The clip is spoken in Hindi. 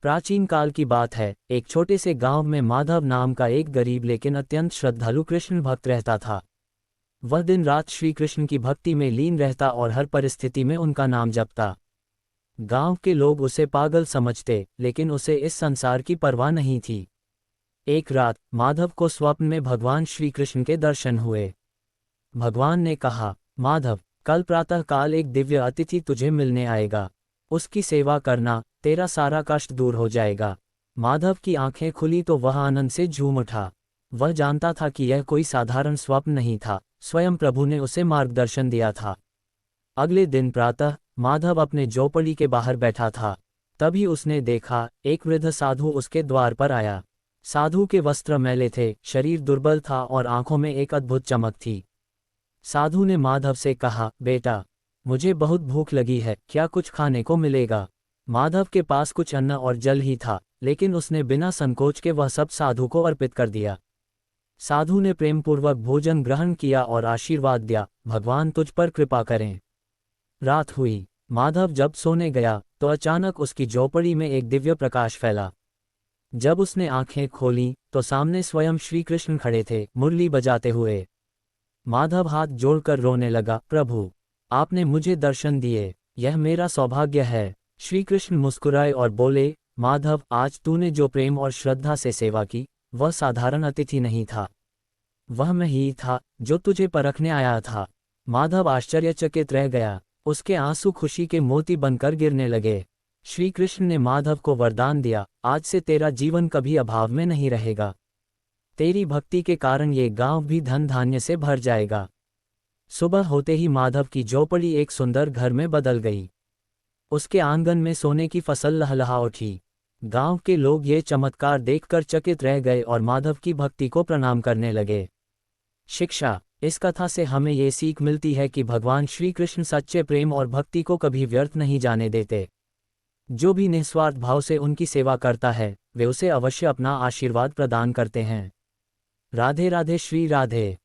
प्राचीन काल की बात है। एक छोटे से गांव में माधव नाम का एक गरीब लेकिन अत्यंत श्रद्धालु कृष्ण भक्त रहता था। वह दिन रात श्री कृष्ण की भक्ति में लीन रहता और हर परिस्थिति में उनका नाम जपता। गांव के लोग उसे पागल समझते, लेकिन उसे इस संसार की परवाह नहीं थी। एक रात माधव को स्वप्न में भगवान श्री कृष्ण के दर्शन हुए। भगवान ने कहा, माधव, कल प्रातः काल एक दिव्य अतिथि तुझे मिलने आएगा। उसकी सेवा करना, तेरा सारा कष्ट दूर हो जाएगा। माधव की आंखें खुली तो वह आनंद से झूम उठा। वह जानता था कि यह कोई साधारण स्वप्न नहीं था, स्वयं प्रभु ने उसे मार्गदर्शन दिया था। अगले दिन प्रातः माधव अपने झोपड़ी के बाहर बैठा था। तभी उसने देखा, एक वृद्ध साधु उसके द्वार पर आया। साधु के वस्त्र मैले थे, शरीर दुर्बल था और आंखों में एक अद्भुत चमक थी। साधु ने माधव से कहा, बेटा, मुझे बहुत भूख लगी है, क्या कुछ खाने को मिलेगा? माधव के पास कुछ अन्न और जल ही था, लेकिन उसने बिना संकोच के वह सब साधु को अर्पित कर दिया। साधु ने प्रेमपूर्वक भोजन ग्रहण किया और आशीर्वाद दिया, भगवान तुझ पर कृपा करें। रात हुई। माधव जब सोने गया तो अचानक उसकी झोपड़ी में एक दिव्य प्रकाश फैला। जब उसने आंखें खोलीं तो सामने स्वयं श्री कृष्ण खड़े थे, मुरली बजाते हुए। माधव हाथ जोड़कर रोने लगा, प्रभु, आपने मुझे दर्शन दिए, यह मेरा सौभाग्य है। श्री कृष्ण मुस्कुराए और बोले, माधव, आज तूने जो प्रेम और श्रद्धा से सेवा की, वह साधारण अतिथि नहीं था, वह मैं ही था जो तुझे परखने आया था। माधव आश्चर्यचकित रह गया, उसके आंसू खुशी के मोती बनकर गिरने लगे। श्री कृष्ण ने माधव को वरदान दिया, आज से तेरा जीवन कभी अभाव में नहीं रहेगा। तेरी भक्ति के कारण ये गांव भी धन धान्य से भर जाएगा। सुबह होते ही माधव की झोपड़ी एक सुंदर घर में बदल गई। उसके आंगन में सोने की फसल लहलहा उठी। गांव के लोग ये चमत्कार देखकर चकित रह गए और माधव की भक्ति को प्रणाम करने लगे। शिक्षा। इस कथा से हमें ये सीख मिलती है कि भगवान श्री कृष्ण सच्चे प्रेम और भक्ति को कभी व्यर्थ नहीं जाने देते। जो भी निस्वार्थ भाव से उनकी सेवा करता है, वे उसे अवश्य अपना आशीर्वाद प्रदान करते हैं। राधे राधे, श्री राधे।